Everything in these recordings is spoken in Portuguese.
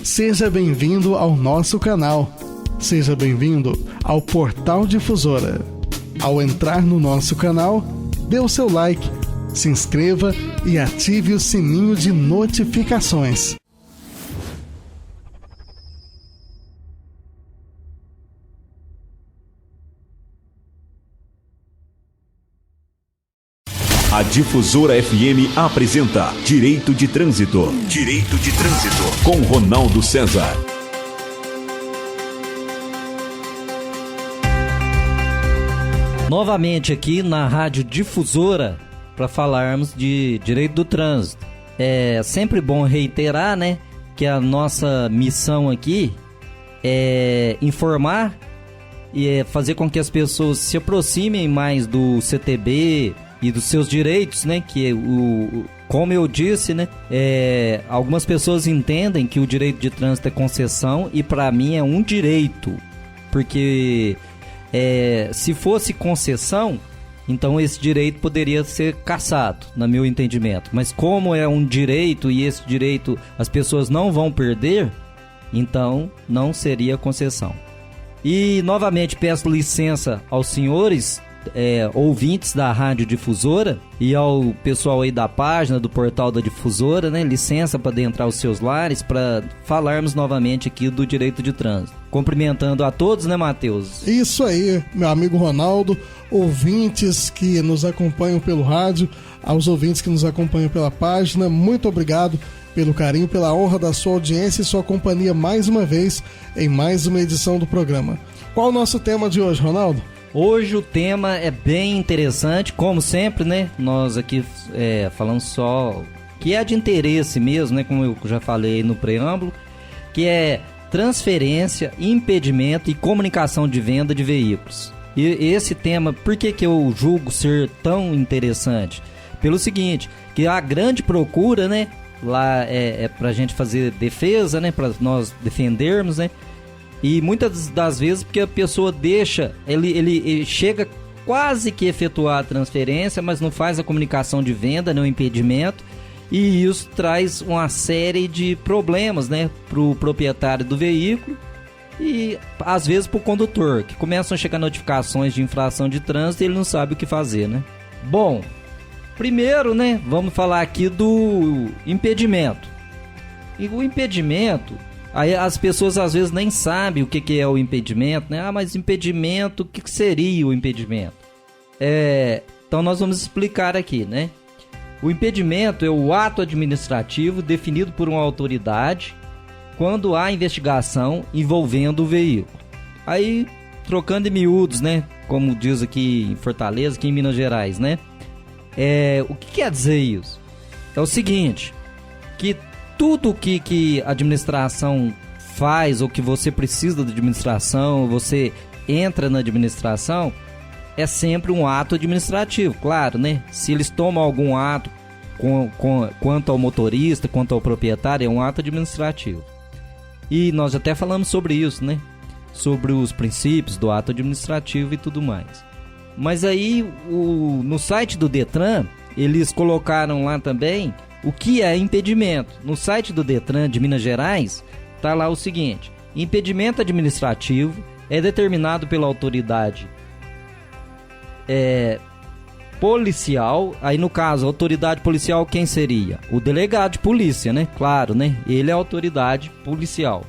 Seja bem-vindo ao nosso canal. Seja bem-vindo ao Portal Difusora. Ao entrar no nosso canal, dê o seu like, se inscreva e ative o sininho de notificações. A Difusora FM apresenta Direito de Trânsito. Direito de Trânsito, com Ronaldo César. Novamente aqui na Rádio Difusora para falarmos de Direito do Trânsito. É sempre bom reiterar, né, que a nossa missão aqui é informar e é fazer com que as pessoas se aproximem mais do CTB e dos seus direitos, né? Que como eu disse, né? Algumas pessoas entendem que o direito de trânsito é concessão e para mim é um direito, porque se fosse concessão, então esse direito poderia ser cassado, no meu entendimento. Mas como é um direito e esse direito as pessoas não vão perder, então não seria concessão. E novamente peço licença aos senhores ouvintes da Rádio Difusora e ao pessoal aí da página do Portal da Difusora, né? Licença para adentrar os seus lares para falarmos novamente aqui do direito de trânsito. Cumprimentando a todos, né, Matheus? Isso aí, meu amigo Ronaldo, ouvintes que nos acompanham pelo rádio, aos ouvintes que nos acompanham pela página, muito obrigado pelo carinho, pela honra da sua audiência e sua companhia mais uma vez em mais uma edição do programa. Qual o nosso tema de hoje, Ronaldo? Hoje o tema é bem interessante, como sempre, né? Nós aqui falamos só que é de interesse mesmo, né? Como eu já falei no preâmbulo, que é transferência, impedimento e comunicação de venda de veículos. E esse tema, por que eu julgo ser tão interessante? Pelo seguinte, que a grande procura, né? Lá é pra gente fazer defesa, né? Pra nós defendermos, né? E muitas das vezes porque a pessoa deixa, ele chega quase que efetuar a transferência, mas não faz a comunicação de venda, nem o impedimento, e isso traz uma série de problemas, né, para o proprietário do veículo e às vezes para o condutor, que começam a chegar notificações de infração de trânsito e ele não sabe o que fazer, né? Bom, primeiro, né, vamos falar aqui do impedimento. E o impedimento, aí as pessoas às vezes nem sabem o que é o impedimento, né? Ah, mas impedimento, o que seria o impedimento? Então nós vamos explicar aqui, né? O impedimento é o ato administrativo definido por uma autoridade quando há investigação envolvendo o veículo. Aí, trocando em miúdos, né? Como diz aqui em Fortaleza, aqui em Minas Gerais, né? O que quer dizer isso? É o seguinte, que tudo que a administração faz ou que você precisa da administração, você entra na administração, é sempre um ato administrativo, claro, né? Se eles tomam algum ato quanto ao motorista, quanto ao proprietário, é um ato administrativo. E nós até falamos sobre isso, né? Sobre os princípios do ato administrativo e tudo mais. Mas aí, no site do Detran, eles colocaram lá também o que é impedimento. No site do Detran de Minas Gerais, está lá o seguinte: impedimento administrativo é determinado pela autoridade policial. Aí no caso, a autoridade policial quem seria? O delegado de polícia, né? Claro, né? Ele é a autoridade policial.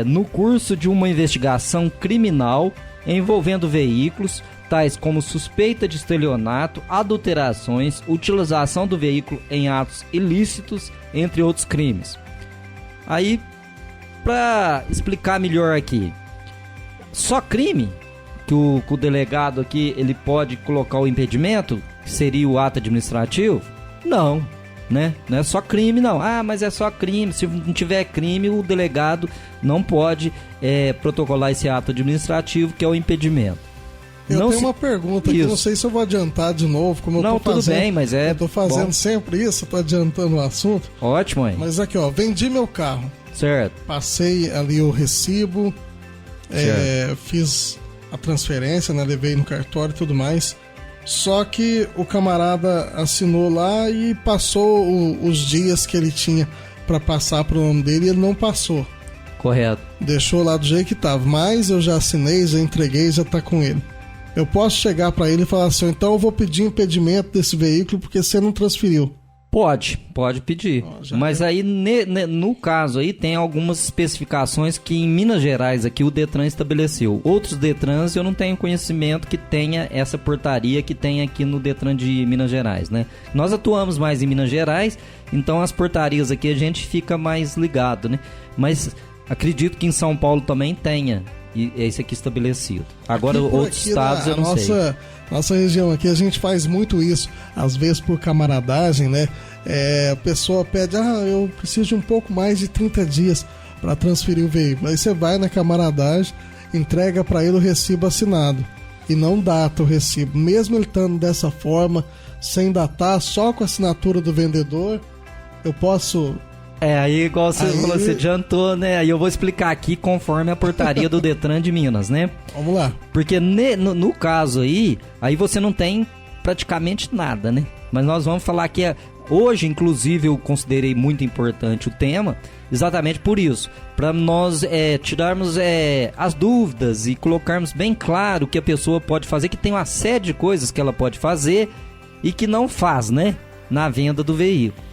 No curso de uma investigação criminal envolvendo veículos, tais como suspeita de estelionato, adulterações, utilização do veículo em atos ilícitos, entre outros crimes. Aí, para explicar melhor aqui, só crime que o delegado aqui ele pode colocar o impedimento, que seria o ato administrativo? Não, né? Não é só crime, não. Ah, mas é só crime. Se não tiver crime, o delegado não pode protocolar esse ato administrativo, que é o impedimento. Eu tenho uma pergunta aqui, não sei se eu vou adiantar de novo, como eu tô fazendo. Não, tudo bem, mas eu tô fazendo bom. Sempre isso, tô adiantando o assunto. Ótimo, hein? Mas aqui, ó, vendi meu carro. Certo. Passei ali o recibo, fiz a transferência, né, levei no cartório e tudo mais. Só que o camarada assinou lá e passou os dias que ele tinha para passar pro nome dele e ele não passou. Correto. Deixou lá do jeito que tava, mas eu já assinei, já entreguei, já tá com ele. Eu posso chegar para ele e falar assim, então eu vou pedir impedimento desse veículo porque você não transferiu. Pode pedir. Mas aí, no caso aí, tem algumas especificações que em Minas Gerais aqui o Detran estabeleceu. Outros Detrans eu não tenho conhecimento que tenha essa portaria que tem aqui no Detran de Minas Gerais, né? Nós atuamos mais em Minas Gerais, então as portarias aqui a gente fica mais ligado, né? Mas acredito que em São Paulo também tenha, e é isso aqui estabelecido. Agora, aqui, outros estados eu não sei. Nossa região aqui, a gente faz muito isso, às vezes por camaradagem, né? A pessoa pede, eu preciso de um pouco mais de 30 dias para transferir o veículo. Aí você vai na camaradagem, entrega para ele o recibo assinado e não data o recibo. Mesmo ele estando dessa forma, sem datar, só com a assinatura do vendedor, eu posso... aí igual você falou, você adiantou, né? Aí eu vou explicar aqui conforme a portaria do Detran de Minas, né? Vamos lá. Porque no caso aí você não tem praticamente nada, né? Mas nós vamos falar que hoje, inclusive, eu considerei muito importante o tema, exatamente por isso. Para nós tirarmos as dúvidas e colocarmos bem claro o que a pessoa pode fazer, que tem uma série de coisas que ela pode fazer e que não faz, né? Na venda do veículo.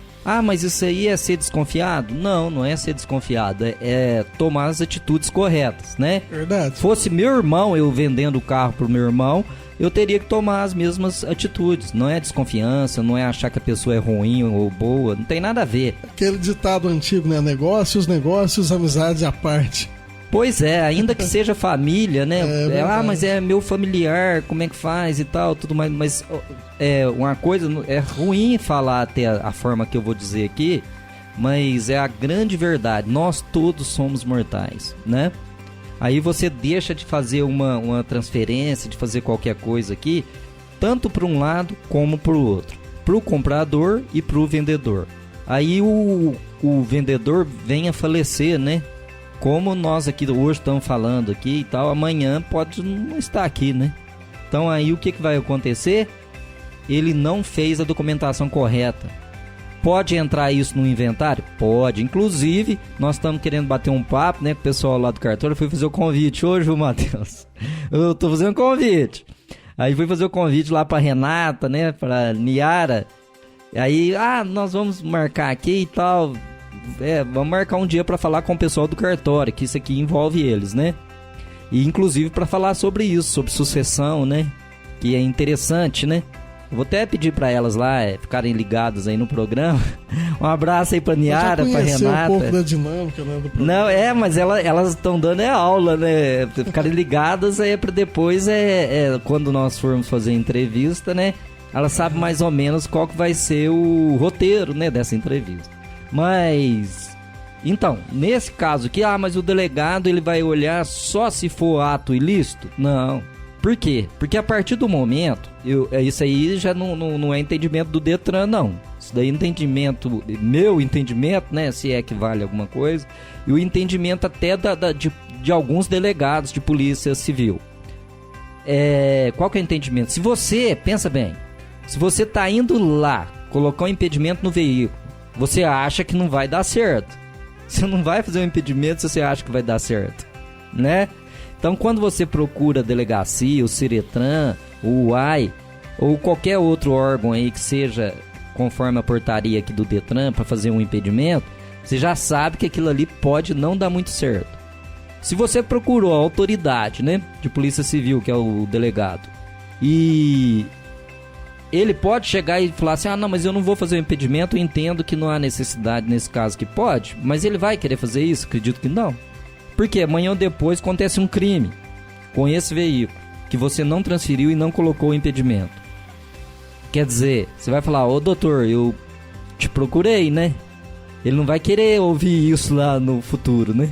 Mas isso aí é ser desconfiado? Não é ser desconfiado, é tomar as atitudes corretas, né? Verdade. Fosse meu irmão, eu vendendo o carro pro meu irmão, eu teria que tomar as mesmas atitudes. Não é desconfiança, não é achar que a pessoa é ruim ou boa, não tem nada a ver. Aquele ditado antigo, né? Negócios, amizade à parte. Pois é, ainda que seja família, né? Mas é meu familiar, como é que faz e tal, tudo mais. Mas uma coisa, é ruim falar até a forma que eu vou dizer aqui, mas é a grande verdade. Nós todos somos mortais, né? Aí você deixa de fazer uma transferência, de fazer qualquer coisa aqui, tanto para um lado como para o outro. Para o comprador e para o vendedor. Aí o vendedor vem a falecer, né? Como nós aqui hoje estamos falando aqui e tal, amanhã pode não estar aqui, né? Então aí o que vai acontecer? Ele não fez a documentação correta. Pode entrar isso no inventário? Pode. Inclusive, nós estamos querendo bater um papo, né, com o pessoal lá do cartório. Eu fui fazer o convite hoje, viu, Matheus? Eu tô fazendo um convite. Aí fui fazer o convite lá pra Renata, né, pra Niara. Aí, nós vamos marcar aqui e tal... vamos marcar um dia para falar com o pessoal do cartório, que isso aqui envolve eles, né? E inclusive para falar sobre isso, sobre sucessão, né? Que é interessante, né? Eu vou até pedir para elas lá ficarem ligadas aí no programa. Um abraço aí para Niara, para Renata. Um pouco da dinâmica, né, do programa. Não, mas elas estão dando aula, né? Ficarem ligadas para depois quando nós formos fazer entrevista, né? Elas sabem mais ou menos qual que vai ser o roteiro, né, dessa entrevista. Mas, então, nesse caso aqui, mas o delegado ele vai olhar só se for ato ilícito? Não. Por quê? Porque a partir do momento, isso aí já não é entendimento do Detran, não. Isso daí é meu entendimento, né, se é que vale alguma coisa, e o entendimento até de alguns delegados de polícia civil. Qual que é o entendimento? Se você, pensa bem, se você tá indo lá, colocar um impedimento no veículo, você acha que não vai dar certo. Você não vai fazer um impedimento se você acha que vai dar certo, né? Então, quando você procura a delegacia, o Ciretran, o UAI, ou qualquer outro órgão aí que seja conforme a portaria aqui do Detran para fazer um impedimento, você já sabe que aquilo ali pode não dar muito certo. Se você procurou a autoridade, né, de polícia civil, que é o delegado, e ele pode chegar e falar assim, não, mas eu não vou fazer o impedimento, eu entendo que não há necessidade nesse caso, que pode, mas ele vai querer fazer isso? Acredito que não. Porque amanhã ou depois acontece um crime com esse veículo, que você não transferiu e não colocou o impedimento. Quer dizer, você vai falar, doutor, eu te procurei, né? Ele não vai querer ouvir isso lá no futuro, né?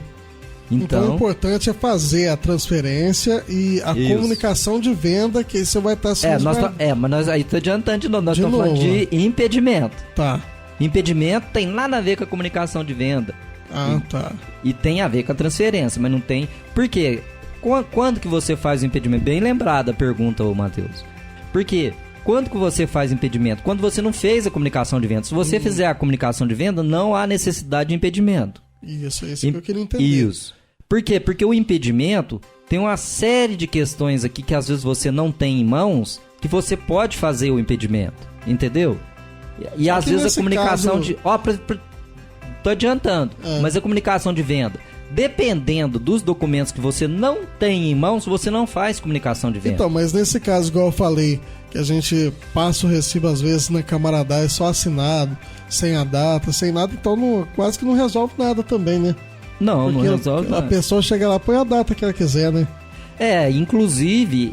Então o importante é fazer a transferência e a comunicação de venda, que aí você vai estar... mas nós aí tá adiantando de novo, nós estamos falando de impedimento. Tá. Impedimento tem nada a ver com a comunicação de venda. Tá. E tem a ver com a transferência, mas não tem... Por quê? Quando que você faz o impedimento? Bem lembrada a pergunta, Matheus. Porque quando que você faz impedimento? Quando você não fez a comunicação de venda. Se você fizer a comunicação de venda, não há necessidade de impedimento. Isso que eu queria entender. Isso. Por quê? Porque o impedimento tem uma série de questões aqui que às vezes você não tem em mãos, que você pode fazer o impedimento, entendeu? E às vezes a comunicação de... Tô adiantando, mas a comunicação de venda, dependendo dos documentos que você não tem em mãos, você não faz comunicação de venda. Então, mas nesse caso, igual eu falei, que a gente passa o recibo às vezes na camaradagem só assinado, sem a data, sem nada, então quase que não resolve nada também, né? Não, porque não resolve nada. A pessoa chega lá, põe a data que ela quiser, né? Inclusive,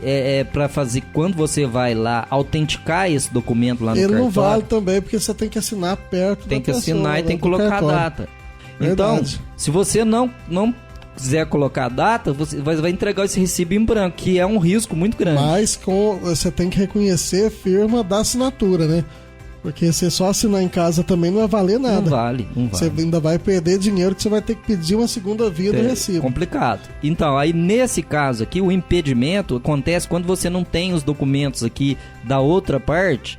para fazer, quando você vai lá autenticar esse documento lá no cartório... Ele não vale também, porque você tem que assinar perto tem da que pessoa, assinar e tem que colocar a data. Verdade. Então, se você não quiser colocar a data, você vai entregar esse recibo em branco, que é um risco muito grande. Mas você tem que reconhecer a firma da assinatura, né? Porque você só assinar em casa também não vai valer nada. Não vale. Você ainda vai perder dinheiro que você vai ter que pedir uma segunda via do recibo. Complicado. Então, aí nesse caso aqui, o impedimento acontece quando você não tem os documentos aqui da outra parte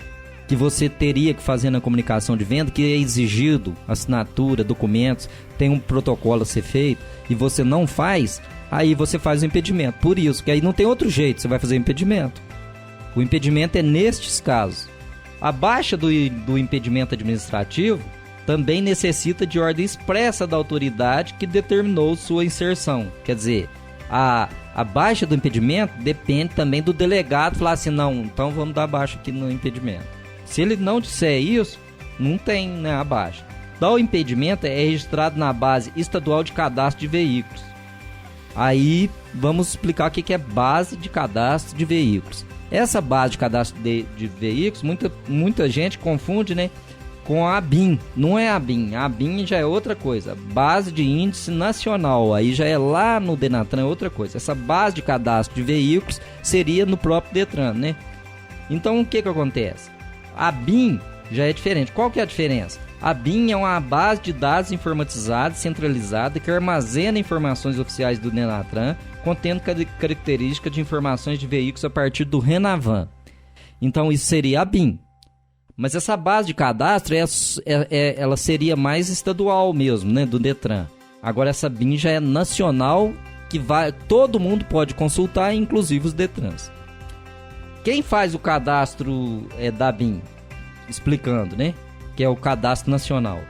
que você teria que fazer na comunicação de venda, que é exigido assinatura, documentos, tem um protocolo a ser feito, e você não faz, aí você faz o impedimento. Por isso, que aí não tem outro jeito, você vai fazer o impedimento. O impedimento é nestes casos. A baixa do impedimento administrativo também necessita de ordem expressa da autoridade que determinou sua inserção. Quer dizer, a baixa do impedimento depende também do delegado falar assim, não, então vamos dar baixa aqui no impedimento. Se ele não disser isso, não tem, né, a baixa. Então o impedimento é registrado na base estadual de cadastro de veículos. Aí vamos explicar o que é base de cadastro de veículos. Essa base de cadastro de veículos, muita gente confunde, né, com a ABIN. Não é a ABIN, a ABIN já é outra coisa. Base de índice nacional, aí já é lá no Denatran, é outra coisa. Essa base de cadastro de veículos seria no próprio Detran, né? Então o que acontece? A ABIN já é diferente. Qual que é a diferença? A ABIN é uma base de dados informatizada, centralizada, que armazena informações oficiais do Denatran, contendo características de informações de veículos a partir do Renavan. Então isso seria a BIM. Mas essa base de cadastro ela seria mais estadual mesmo, né, do Detran. Agora essa BIM já é nacional, que todo mundo pode consultar, inclusive os Detrans. Quem faz o cadastro da BIM? Explicando, né? Que é o cadastro nacional.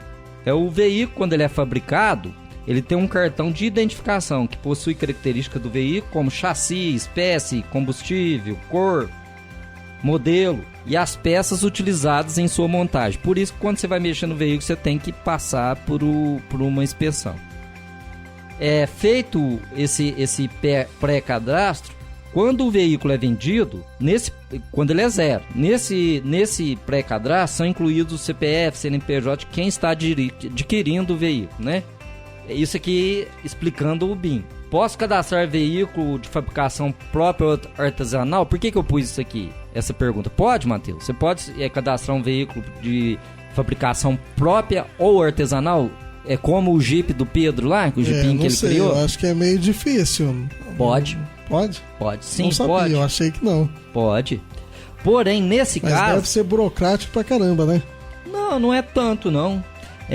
É o veículo, quando ele é fabricado, ele tem um cartão de identificação que possui características do veículo, como chassi, espécie, combustível, cor, modelo e as peças utilizadas em sua montagem. Por isso que quando você vai mexer no veículo, você tem que passar por uma inspeção. É feito esse pré-cadastro. Quando o veículo é vendido, quando ele é zero, nesse pré-cadastro são incluídos o CPF, CNPJ de quem está adquirindo o veículo, né? Isso aqui explicando o BIM. Posso cadastrar veículo de fabricação própria ou artesanal? Por que eu pus isso aqui? Essa pergunta. Pode, Matheus? Você pode cadastrar um veículo de fabricação própria ou artesanal? É como o Jeep do Pedro lá, o Jeepinho que ele criou? Eu acho que é meio difícil. Pode. Pode? Pode, sim, não sabia, pode. Eu achei que não. Pode. Porém, nesse caso... Mas deve ser burocrático pra caramba, né? Não é tanto, não.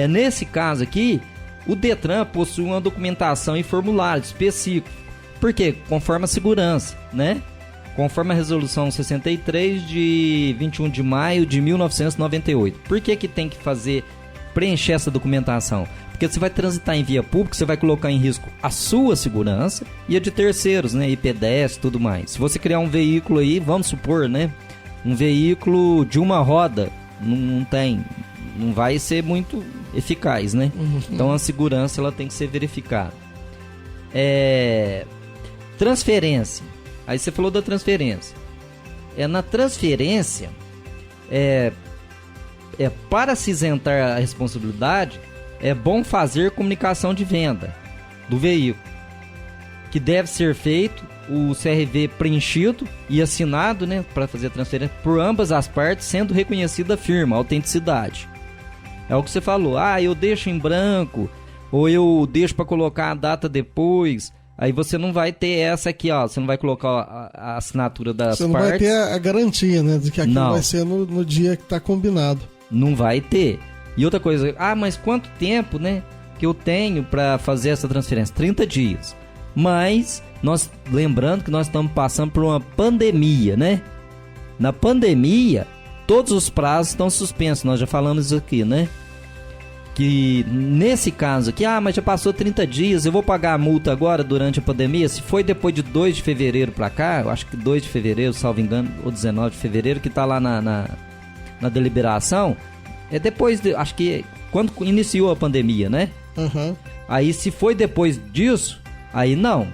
Nesse caso aqui, o Detran possui uma documentação e formulário específico. Por quê? Conforme a segurança, né? Conforme a resolução 63 de 21 de maio de 1998. Por que tem que preencher essa documentação? Porque você vai transitar em via pública, você vai colocar em risco a sua segurança e a de terceiros, né? IPDS e tudo mais. Se você criar um veículo aí, vamos supor, né? Um veículo de uma roda, não vai ser muito eficaz, né? Uhum. Então a segurança ela tem que ser verificada. Transferência. Aí você falou da transferência. Na transferência, para se isentar a responsabilidade, é bom fazer comunicação de venda do veículo, que deve ser feito o CRV preenchido e assinado, né, para fazer a transferência por ambas as partes, sendo reconhecida a firma, a autenticidade. É o que você falou, eu deixo em branco, ou eu deixo para colocar a data depois. Aí você não vai ter essa aqui, ó. Você não vai colocar a assinatura das partes. Você não vai ter a garantia, né? De que aquilo Não. vai ser no dia que tá combinado. Não vai ter. E outra coisa, mas quanto tempo, né, que eu tenho para fazer essa transferência? 30 dias. Mas, lembrando que nós estamos passando por uma pandemia, né? Na pandemia, todos os prazos estão suspensos. Nós já falamos isso aqui, né? Que nesse caso aqui, mas já passou 30 dias, eu vou pagar a multa agora durante a pandemia? Se foi depois de 2 de fevereiro para cá, eu acho que 2 de fevereiro, salvo engano, ou 19 de fevereiro, que tá lá na deliberação, é depois, acho que quando iniciou a pandemia, né? Uhum. Aí se foi depois disso, aí não.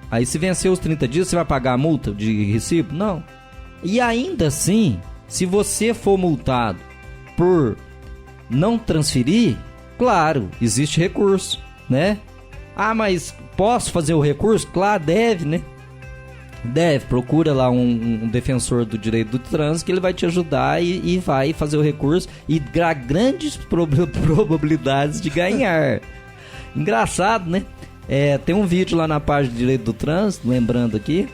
Aí se venceu os 30 dias, você vai pagar a multa de recibo? Não. E ainda assim, se você for multado por não transferir, claro, existe recurso, né? Mas posso fazer o recurso? Claro, deve, né? Deve, procura lá um defensor do direito do trânsito que ele vai te ajudar e vai fazer o recurso e grandes probabilidades de ganhar. Engraçado, né? Tem um vídeo lá na página do direito do trânsito, lembrando aqui,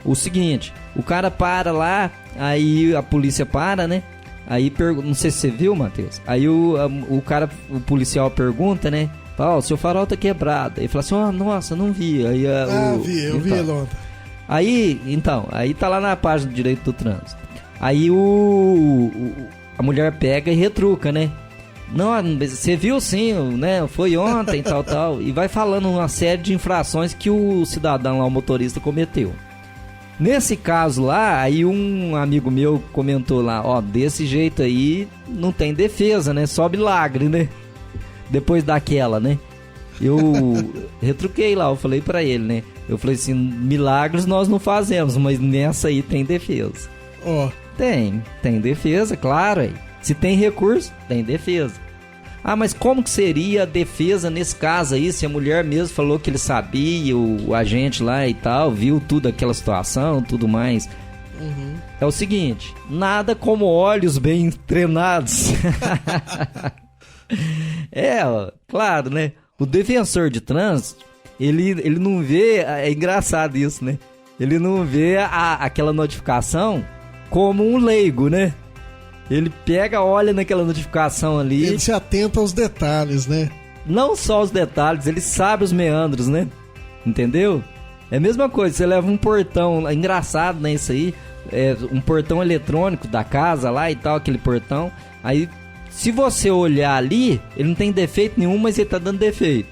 o seguinte, o cara para lá, aí a polícia para, né? Aí, não sei se você viu, Matheus, aí o policial pergunta, né? Fala, seu farol tá quebrado. Aí fala assim, nossa, não vi. Aí, eu vi ele ontem. Aí tá lá na página do direito do trânsito. Aí a mulher pega e retruca, né? Não, você viu sim, né? Foi ontem, tal. E vai falando uma série de infrações que o cidadão lá, o motorista, cometeu. Nesse caso lá, aí um amigo meu comentou lá, desse jeito aí não tem defesa, né? Só milagre, né? Depois daquela, né? Eu retruquei lá, eu falei pra ele, né? Eu falei assim, milagres nós não fazemos, mas nessa aí tem defesa. Tem defesa, claro aí. Se tem recurso, tem defesa. Mas como que seria a defesa nesse caso aí, se a mulher mesmo falou que ele sabia, o agente lá e tal, viu tudo aquela situação, tudo mais. Uhum. É o seguinte, nada como olhos bem treinados. Claro, né? O defensor de trânsito, ele não vê, é engraçado isso, né? Ele não vê aquela notificação como um leigo, né? Ele pega, olha naquela notificação ali. Ele se atenta aos detalhes, né? Não só os detalhes, ele sabe os meandros, né? Entendeu? É a mesma coisa, você leva um portão, engraçado, né, isso aí, um portão eletrônico da casa lá e tal, aquele portão. Aí, se você olhar ali, ele não tem defeito nenhum, mas ele tá dando defeito.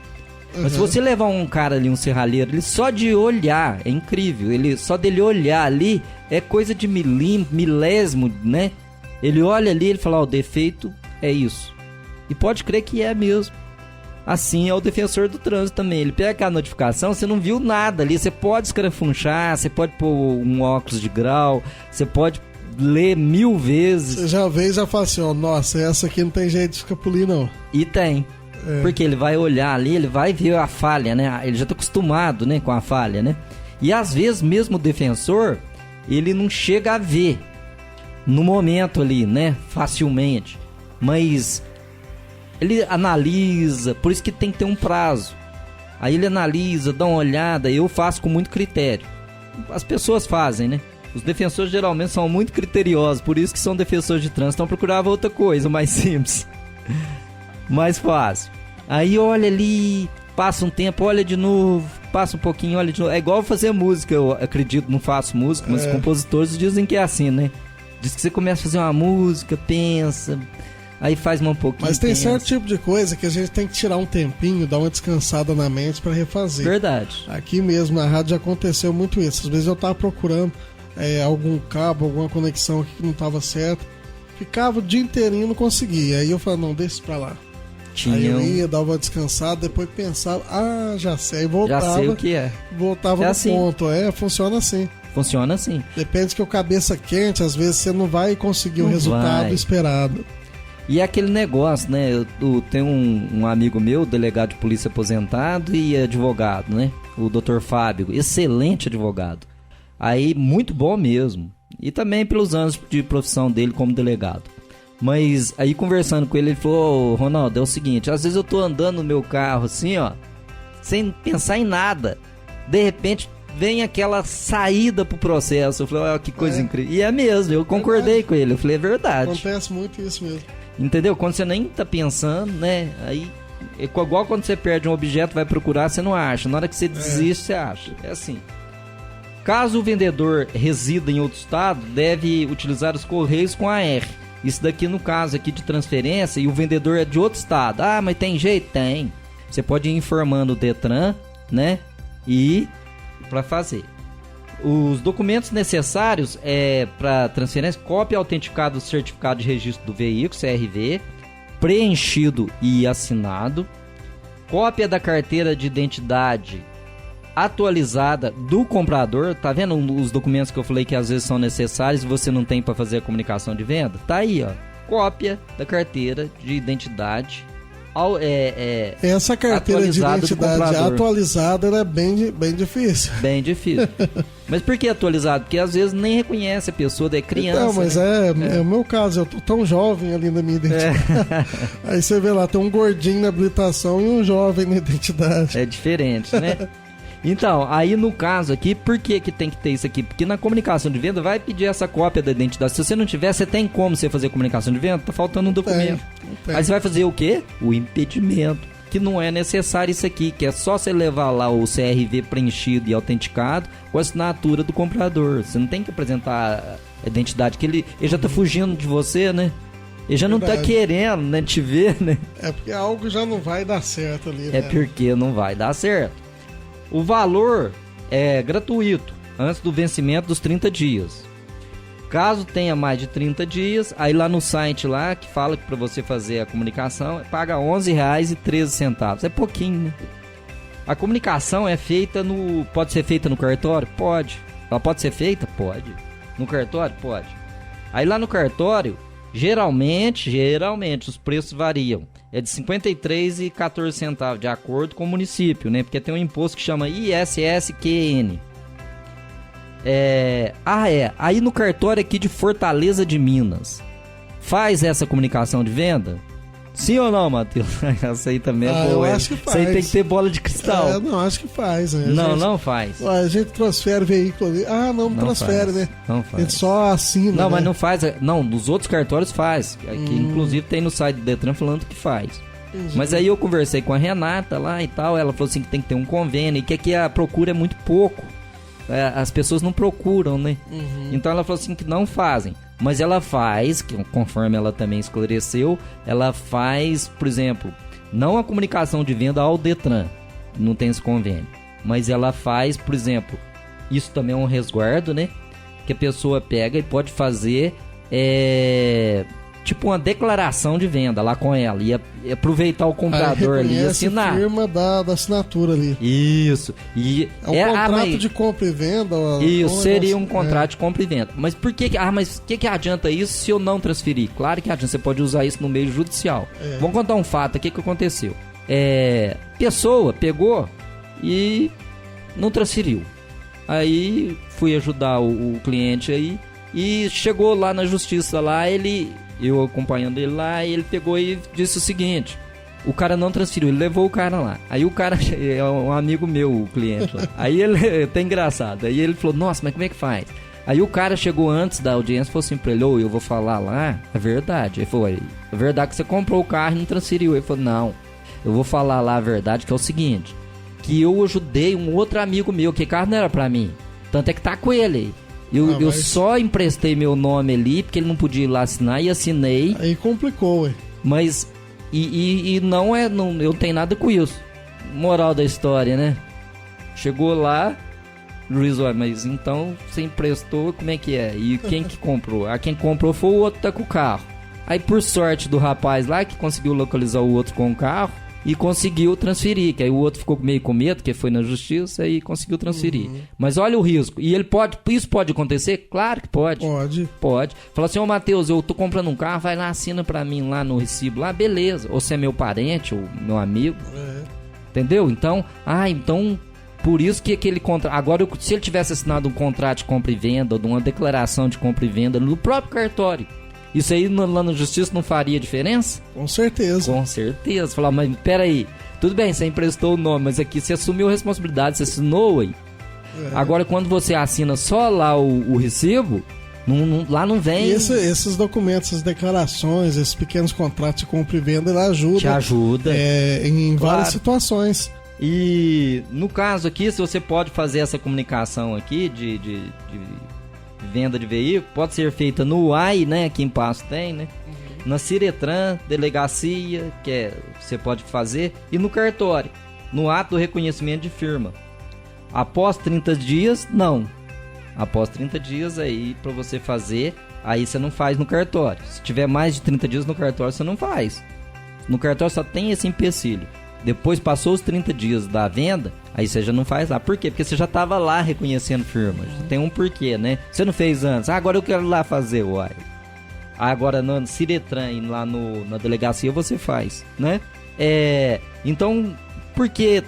Uhum. Mas se você levar um cara ali, um serralheiro, ele só de olhar, é incrível, só dele olhar ali, é coisa de milésimo, né? Ele olha ali, ele fala, o defeito é isso. E pode crer que é mesmo. Assim é o defensor do trânsito também. Ele pega a notificação, você não viu nada ali. Você pode escarafunchar, você pode pôr um óculos de grau, você pode ler 1000 vezes. Você já vê e já fala assim, nossa, essa aqui não tem jeito de escapulir, não. E tem. Porque ele vai olhar ali, ele vai ver a falha, né? Ele já tá acostumado, né, com a falha, né? E às vezes mesmo o defensor, ele não chega a ver no momento ali, né? Facilmente. Mas ele analisa, por isso que tem que ter um prazo. Aí ele analisa, dá uma olhada, eu faço com muito critério. As pessoas fazem, né? Os defensores geralmente são muito criteriosos, por isso que são defensores de trânsito. Então procurava outra coisa, mais simples. Mais fácil. Aí olha ali, passa um tempo, olha de novo, passa um pouquinho, olha de novo. É igual fazer música, eu acredito, não faço música, mas os compositores dizem que é assim, né? Diz que você começa a fazer uma música, pensa, aí faz um pouquinho. Mas tem pensa. certo tipo de coisa que a gente tem que tirar um tempinho, dar uma descansada na mente pra refazer. Verdade. Aqui mesmo na rádio já aconteceu muito isso. Às vezes eu tava procurando algum cabo, alguma conexão aqui que não tava certo. Ficava o dia inteirinho e não conseguia. Aí eu falei, não, deixa pra lá. Aí eu ia, dava uma descansada, depois pensava, já sei, aí voltava. Já sei o que é. Voltava no assim. ponto. Funciona assim. Funciona assim. Depende que o cabeça quente, às vezes você não vai conseguir o resultado esperado. E é aquele negócio, né? Eu tenho um amigo meu, delegado de polícia aposentado e advogado, né? O Dr. Fábio, excelente advogado. Aí, muito bom mesmo. E também pelos anos de profissão dele como delegado. Mas aí conversando com ele, ele falou, Ronaldo, é o seguinte, às vezes eu tô andando no meu carro assim, ó, sem pensar em nada. de repente vem aquela saída pro processo. Eu falei, que coisa incrível. E é mesmo, eu concordei com ele. Eu falei, é verdade. Acontece muito isso mesmo. Entendeu? Quando você nem tá pensando, né? Aí, igual quando você perde um objeto, vai procurar, você não acha. Na hora que você desiste, você acha. É assim. Caso o vendedor resida em outro estado, deve utilizar os correios com AR. Isso daqui no caso aqui de transferência, e o vendedor é de outro estado. Ah, mas tem jeito? Tem. Você pode ir informando o Detran, né? E para fazer. Os documentos necessários para transferência: cópia autenticada do certificado de registro do veículo, CRV, preenchido e assinado, cópia da carteira de identidade atualizada do comprador. Tá vendo os documentos que eu falei que às vezes são necessários e você não tem para fazer a comunicação de venda? Tá aí, ó. Cópia da carteira de identidade. Essa carteira de identidade atualizada era bem difícil. Bem difícil. Mas por que atualizado? Porque às vezes nem reconhece a pessoa, é criança. Não, mas é o meu caso, eu tô tão jovem ali na minha identidade. Aí você vê lá, tem um gordinho na habilitação e um jovem na identidade. É diferente, né? Então, aí no caso aqui, por que tem que ter isso aqui? Porque na comunicação de venda vai pedir essa cópia da identidade. Se você não tiver, você tem como você fazer comunicação de venda? Tá faltando um documento. Tem. Aí você vai fazer o quê? O impedimento. Que não é necessário isso aqui, que é só você levar lá o CRV preenchido e autenticado com a assinatura do comprador. Você não tem que apresentar a identidade, que ele já tá fugindo de você, né? Ele já não tá querendo, né, te ver, né? É porque algo já não vai dar certo ali, né? É porque não vai dar certo. O valor é gratuito, antes do vencimento dos 30 dias. Caso tenha mais de 30 dias, aí lá no site lá, que fala que para você fazer a comunicação, paga R$ 11,13. É pouquinho, né? A comunicação é feita pode ser feita no cartório? Pode. Ela pode ser feita? Pode. No cartório? Pode. Aí lá no cartório, geralmente, os preços variam. É de R$ 53,14, de acordo com o município, né? Porque tem um imposto que chama ISSQN. Aí no cartório aqui de Fortaleza de Minas, faz essa comunicação de venda? Sim ou não, Matheus? Essa aí também é boa. Eu acho que faz. Isso aí tem que ter bola de cristal. Não, acho que faz. Né? Não faz. A gente transfere veículo ali. Não transfere, né? Não faz. A gente só assina. Não, né? mas não faz. Não, nos outros cartórios faz. Aqui, inclusive, tem no site do Detran falando que faz. Entendi. Mas aí eu conversei com a Renata lá e tal. Ela falou assim que tem que ter um convênio e que aqui a procura é muito pouco. As pessoas não procuram, né? Então ela falou assim que não fazem. Mas ela faz, conforme ela também esclareceu, ela faz, por exemplo, não a comunicação de venda ao Detran, não tem esse convênio, mas ela faz, por exemplo, isso também é um resguardo, né? Que a pessoa pega e pode fazer tipo uma declaração de venda lá com ela e aproveitar o comprador ali e assinar. A firma da assinatura ali. Isso. E é um contrato de compra e venda. Isso, seria um contrato de compra e venda. Mas por que? Mas o que adianta isso se eu não transferir? Claro que adianta, você pode usar isso no meio judicial. Vamos contar um fato aqui que aconteceu. Pessoa pegou e não transferiu. Aí fui ajudar o cliente aí e chegou lá na justiça lá, eu acompanhando ele lá, e ele pegou e disse o seguinte: o cara não transferiu, ele levou o cara lá. Aí o cara é um amigo meu, o cliente lá. Aí ele, tá engraçado, aí ele falou: nossa, mas como é que faz? Aí o cara chegou antes da audiência e falou assim pra ele: eu vou falar lá, é verdade. Ele falou: é verdade que você comprou o carro e não transferiu. Ele falou: não, eu vou falar lá a verdade, que é o seguinte, que eu ajudei um outro amigo meu, que carro não era pra mim, tanto é que tá com ele aí. Eu só emprestei meu nome ali, porque ele não podia ir lá assinar, e assinei. Aí complicou, ué. Mas, eu não tenho nada com isso. Moral da história, né? Chegou lá, Luiz, mas então você emprestou, como é que é? E quem que comprou? Quem comprou foi o outro que tá com o carro. Aí, por sorte do rapaz lá, que conseguiu localizar o outro com o carro, e conseguiu transferir, que aí o outro ficou meio com medo, que foi na justiça, e conseguiu transferir. Mas olha o risco. E isso pode acontecer? Claro que pode. Pode. Fala assim: Matheus, eu tô comprando um carro, vai lá, assina pra mim lá no recibo lá, beleza. Ou você é meu parente, ou meu amigo. Entendeu? Então, por isso que aquele contrato... Agora, se ele tivesse assinado um contrato de compra e venda, ou de uma declaração de compra e venda no próprio cartório, isso aí lá na justiça não faria diferença? Com certeza. Com certeza. Falar, mas peraí, Tudo bem, você emprestou o nome, mas aqui você assumiu a responsabilidade, você assinou aí. Agora, quando você assina só lá o recibo, lá não vem... E esses documentos, essas declarações, esses pequenos contratos de compra e venda, ele ajuda. Te ajuda. Em várias situações. E no caso aqui, se você pode fazer essa comunicação aqui de venda de veículo, pode ser feita no UAI, né? Aqui em Passo tem, né? Na Ciretran, delegacia, você pode fazer, e no cartório, no ato do reconhecimento de firma. Após 30 dias, não. Após 30 dias aí para você fazer, aí você não faz no cartório. Se tiver mais de 30 dias no cartório, você não faz. No cartório só tem esse empecilho. Depois passou os 30 dias da venda, aí você já não faz lá. Por quê? Porque você já estava lá reconhecendo firma. Tem um porquê, né? Você não fez antes. Agora eu quero lá fazer, uai. Agora no Ciretran, lá na delegacia, você faz, né? Então, por que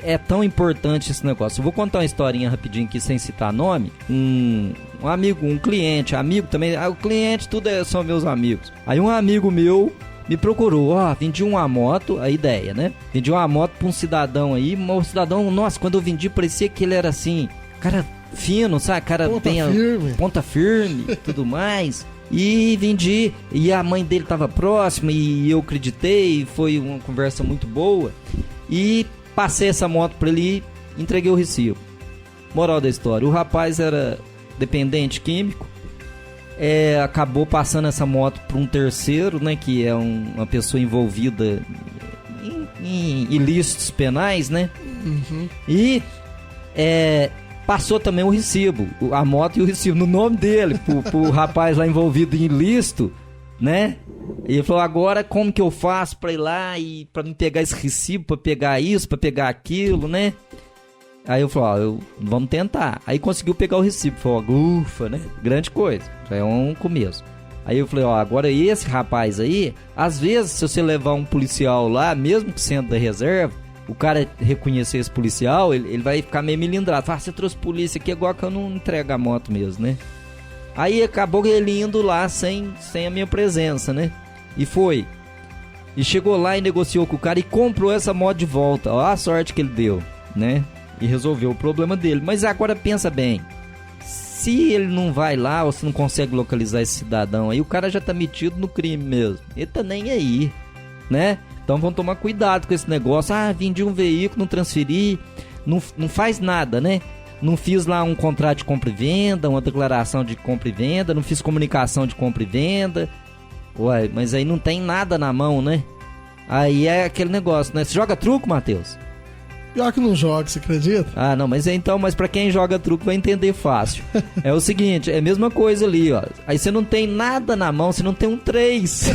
é tão importante esse negócio? Eu vou contar uma historinha rapidinho aqui, sem citar nome. Um amigo, um cliente, amigo também. O cliente, tudo são meus amigos. Aí um amigo meu me procurou, vendi uma moto, a ideia, né? Vendi uma moto pra um cidadão aí, um cidadão, nossa, quando eu vendi parecia que ele era assim, cara fino, sabe? Cara ponta firme e tudo mais. E vendi, e a mãe dele tava próxima e eu acreditei, foi uma conversa muito boa. E passei essa moto pra ele e entreguei o recibo. Moral da história, o rapaz era dependente químico. Acabou passando essa moto para um terceiro, né, que é uma pessoa envolvida em ilícitos penais, né? Uhum. E passou também o recibo, a moto e o recibo no nome dele, pro rapaz lá envolvido em ilícito, né? E ele falou, agora como que eu faço para ir lá e para me pegar esse recibo, para pegar isso, para pegar aquilo, né? Aí eu falei, vamos tentar. Aí conseguiu pegar o recibo. Falou, ufa, né? Grande coisa. Já é um começo. Aí eu falei, agora esse rapaz aí, às vezes, se você levar um policial lá, mesmo que sendo da reserva, o cara reconhecer esse policial, ele vai ficar meio melindrado. Fala, você trouxe polícia aqui, agora que eu não entrego a moto mesmo, né? Aí acabou ele indo lá sem a minha presença, né? E foi. E chegou lá e negociou com o cara e comprou essa moto de volta. Ó a sorte que ele deu, né? E resolveu o problema dele. Mas agora pensa bem, se ele não vai lá ou se não consegue localizar esse cidadão aí, o cara já tá metido no crime mesmo. Ele tá nem aí, né? Então vamos tomar cuidado com esse negócio. Vendi um veículo, não transferi, não faz nada, né? Não fiz lá um contrato de compra e venda, uma declaração de compra e venda, não fiz comunicação de compra e venda. Ué, mas aí não tem nada na mão, né? Aí é aquele negócio, né? Você joga truco, Matheus? Pior que não joga, você acredita? Não, mas pra quem joga truco vai entender fácil. É o seguinte, é a mesma coisa ali, ó. Aí você não tem nada na mão, você não tem um 3.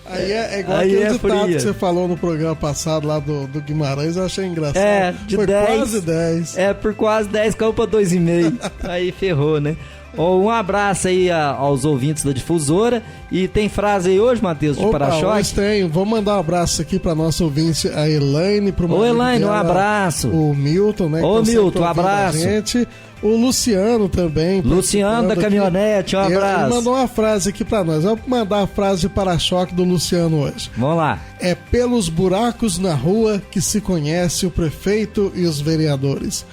Aí é igual aquele ditado que você falou no programa passado lá do Guimarães, eu achei engraçado. Foi 10, quase 10. Por quase 10, caiu pra 2,5. Aí ferrou, né? Um abraço aí aos ouvintes da Difusora. E tem frase aí hoje, Matheus, de para-choque? Hoje tem. Vou mandar um abraço aqui pra nossa ouvinte, a Elaine. Ô, Elaine, dela, um abraço. O Milton, né? Ô, Milton, um abraço. O Luciano também. Luciano da caminhonete, um abraço. Ele mandou uma frase aqui pra nós. Vamos mandar a frase de para-choque do Luciano hoje. Vamos lá. É pelos buracos na rua que se conhece o prefeito e os vereadores.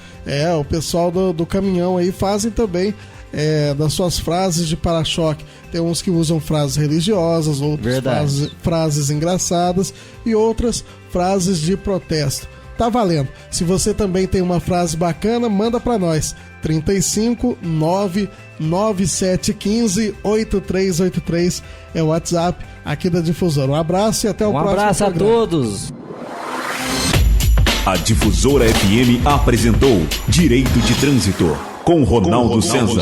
O pessoal do caminhão aí fazem também das suas frases de para-choque. Tem uns que usam frases religiosas, outras frases engraçadas e outras frases de protesto. Tá valendo. Se você também tem uma frase bacana, manda pra nós. 35 99715 8383 é o WhatsApp aqui da Difusora. Um abraço e até o próximo abraço programa. A todos. A Difusora FM apresentou Direito de Trânsito com Ronaldo César.